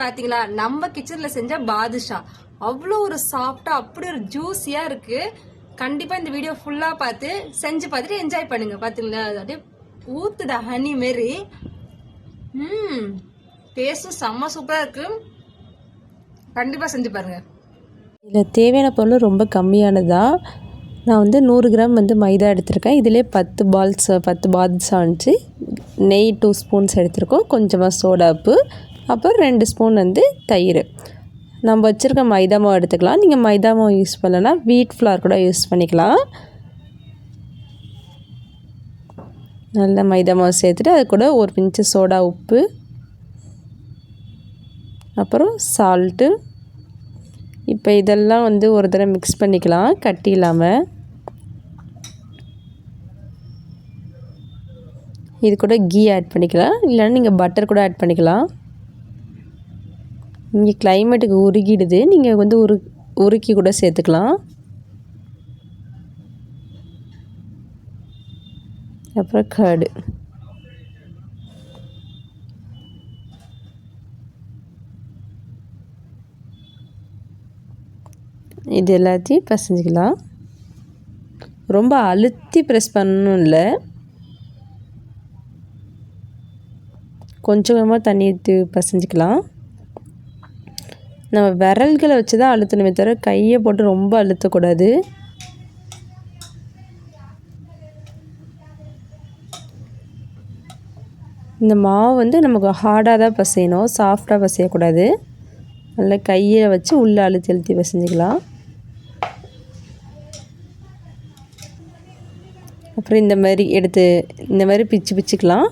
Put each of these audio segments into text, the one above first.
பாத்தீங்களா, நம்ம கிச்சன்ல செஞ்ச பாதுஷா அவ்வளோ ஒரு சாஃப்டா அப்படி ஒரு ஜூஸியா இருக்கு. கண்டிப்பா இந்த வீடியோ ஃபுல்லா பார்த்து செஞ்சு பார்த்துட்டு என்ஜாய் பண்ணுங்க. பாத்தீங்களா, அப்படியே ஊத்துத ஹனி மாரி. டேஸ்டும் செம்ம சூப்பரா இருக்கு. கண்டிப்பா செஞ்சு பாருங்க. இதில் தேவையான பொருள் ரொம்ப கம்மியானதான். நான் 100 கிராம் மைதா எடுத்திருக்கேன். இதிலே 10 பாதுஷா வந்துச்சு. நெய் 2 ஸ்பூன்ஸ் எடுத்திருக்கோம். கொஞ்சமாக சோடாப்பு, அப்புறம் 2 ஸ்பூன் தயிர். நம்ம வச்சுருக்க மைதா மாவு எடுத்துக்கலாம். நீங்கள் மைதா மாவு யூஸ் பண்ணலன்னா வீட் ஃப்ளார் கூட யூஸ் பண்ணிக்கலாம். நல்ல மைதா மாவு சேர்த்துட்டு அது கூட ஒரு பிஞ்சு சோடா உப்பு, அப்புறம் சால்ட்டு. இப்போ இதெல்லாம் ஒரு தடவை மிக்ஸ் பண்ணிக்கலாம் கட்டி இல்லாமல். இது கூட கீ ஆட் பண்ணிக்கலாம், இல்லைன்னா நீங்கள் பட்டர் கூட ஆட் பண்ணிக்கலாம். இங்கே கிளைமேட்டுக்கு உருகிடுது, நீங்கள் உருக்கி கூட சேர்த்துக்கலாம். அப்புறம் கர்டு. இது எல்லாத்தையும் பசஞ்சிக்கலாம். ரொம்ப அழுத்தி ப்ரெஸ் பண்ணணும் இல்லை, கொஞ்சம் கொஞ்சமாக தண்ணி ஊற்றி பசஞ்சிக்கலாம். நம்ம விரல்களை வச்சு தான் அழுத்தணுமே தவிர கையை போட்டு ரொம்ப அழுத்தக்கூடாது. இந்த மாவு நமக்கு ஹார்டாக தான் பசையணும், சாஃப்டாக பசையக்கூடாது. நல்லா கையை வச்சு உள்ளே அழுத்தி அழுத்தி பசைஞ்சிக்கலாம். அப்புறம் இந்த மாதிரி பிச்சு பிச்சுக்கலாம்.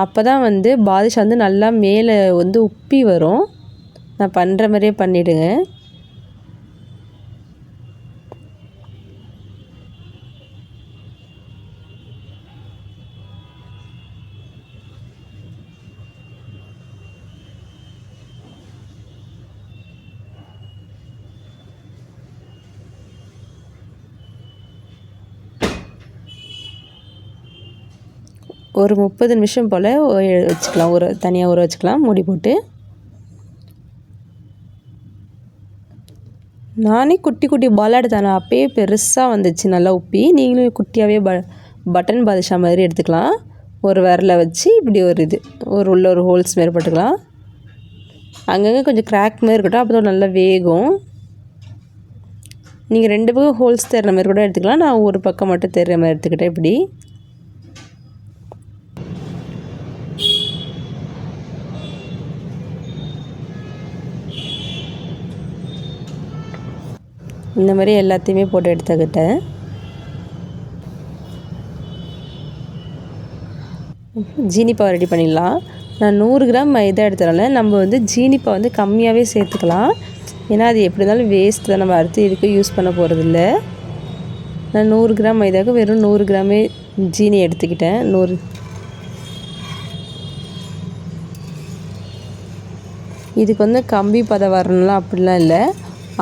அப்போ தான் பாதுஷா நல்லா மேலே உப்பி வரும். நான் பண்ணுற மாதிரியே பண்ணிவிடுங்க. ஒரு 30 நிமிஷம் போல் வச்சுக்கலாம், தனியாக ஊற வச்சுக்கலாம் மூடி போட்டு. நானே குட்டி குட்டி பாலாக எடுத்தேன், அப்பயே பெருசாக வந்துச்சு நல்லா உப்பி. நீங்களும் குட்டியாகவே பட்டன் பாதுஷா மாதிரி எடுத்துக்கலாம். ஒரு விரலை வச்சு இப்படி உள்ள ஒரு ஹோல்ஸ் மாரி போட்டுக்கலாம். அங்கங்கே கொஞ்சம் கிராக் மாரி இருக்கட்டும், அப்போ தான் நல்லா வேகும். நீங்கள் 2 பக்கம் ஹோல்ஸ் தெரிற மாதிரி கூட எடுத்துக்கலாம். நான் ஒரு பக்கம் மட்டும் தெரிகிற மாதிரி எடுத்துக்கிட்டேன். இப்படி இந்த மாதிரி எல்லாத்தையுமே போட்டு எடுத்துக்கிட்டேன். ஜீனிப்பாவை ரெடி பண்ணிடலாம். நான் 100 கிராம் மைதா எடுத்தனால நம்ம ஜீனிப்பாவை கம்மியாகவே சேர்த்துக்கலாம். ஏன்னா அது எப்படி இருந்தாலும் வேஸ்ட் தான், நம்ம அடுத்து இதுக்கு யூஸ் பண்ண போகிறதில்ல. நான் 100 கிராம் மைதாவுக்கு வெறும் 100 கிராமே ஜீனி எடுத்துக்கிட்டேன். இதுக்கு கம்பி பதம் வரணும்லாம் அப்படிலாம் இல்லை.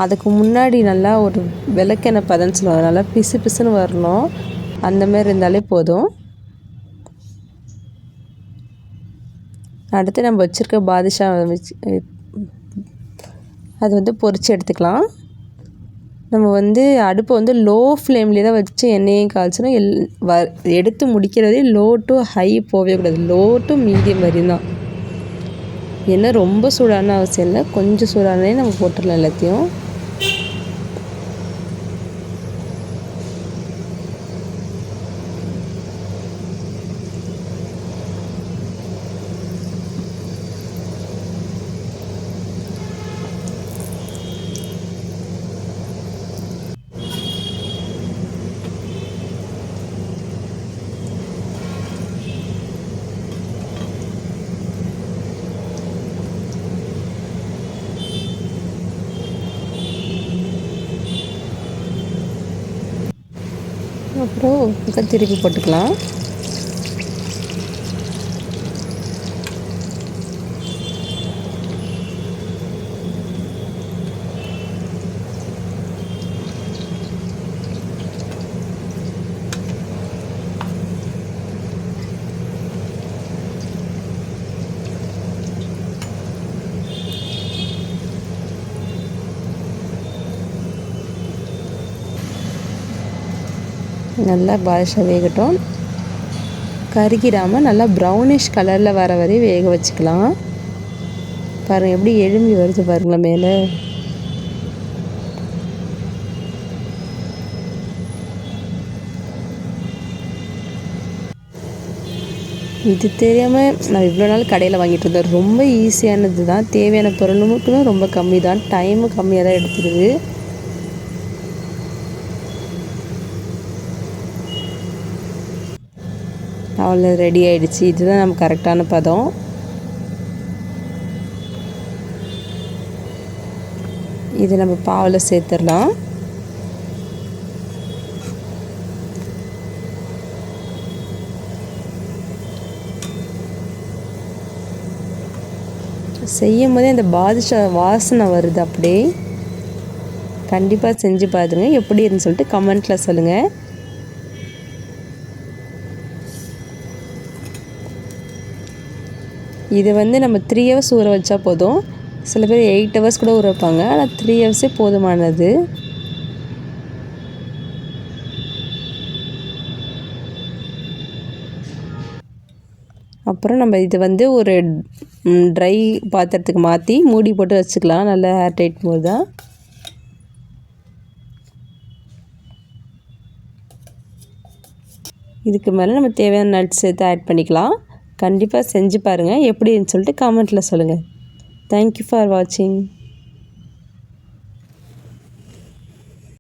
அதுக்கு முன்னாடி நல்லா ஒரு விளக்கெண்ணெய் பதம்னு சொல்லுவாங்க, நல்லா பிசு பிசுன்னு வரணும். அந்த மாதிரி இருந்தாலே போதும். அடுத்து நம்ம வச்சுருக்க பாதுஷா வச்சு அது பொரிச்சு எடுத்துக்கலாம். நம்ம அடுப்பை லோ ஃப்ளேம்லேயே தான் வச்சு எண்ணெயும் காய்ச்சணும். எடுத்து முடிக்கிறதே லோ டு ஹை போகவே கூடாது, லோ டு மீடியம் வரையும் தான். எண்ணெய் ரொம்ப சூடான அவசியம் இல்லை, கொஞ்சம் சூடானே நம்ம போட்டுடலாம் எல்லாத்தையும். அப்புறம் ஒரு பக்கம் திருப்பி போட்டுக்கலாம். நல்லா பாதுஷா வேகட்டும். கருகிடாமல் நல்லா ப்ரௌனிஷ் கலரில் வர வரையும் வேக வச்சுக்கலாம். பாருங்கள் எப்படி எழும்பி வருது பாருங்களேன் மேலே. இது தெரியாமல் நான் இவ்வளோ நாள் கடையில் வாங்கிட்டு இருந்தேன். ரொம்ப ஈஸியானது தான். தேவையான பொருளும் ரொம்ப கம்மி தான். டைமும் கம்மியாக தான் எடுத்துருது. அவ்வளோ ரெடி ஆகிடுச்சு. இதுதான் நம்ம கரெக்டான பதம். இது நம்ம பாவில் சேர்த்துடலாம். செய்யும் போதே அந்த பாதுஷா வாசனை வருது அப்படியே. கண்டிப்பாக செஞ்சு பார்த்துங்க. எப்படி இருந்துன்னு சொல்லிட்டு கமெண்ட்டில் சொல்லுங்கள். இது நம்ம 3 hours ஊற வச்சா போதும். சில பேர் 8 hours கூட ஊற வைப்பாங்க. ஆனால் 3 hours போதுமானது. அப்புறம் நம்ம இது ஒரு ட்ரை பாத்திரத்துக்கு மாற்றி மூடி போட்டு வச்சுக்கலாம். நல்லா ஏர் டைட் போது தான். இதுக்கு மேலே நம்ம தேவையான நட்ஸ் சேர்த்து ஆட் பண்ணிக்கலாம். கண்டிப்பாக செஞ்சு பாருங்கள். எப்படின்னு சொல்லிட்டு கமெண்ட்டில் சொல்லுங்கள். தேங்க்யூ ஃபார் வாட்சிங்.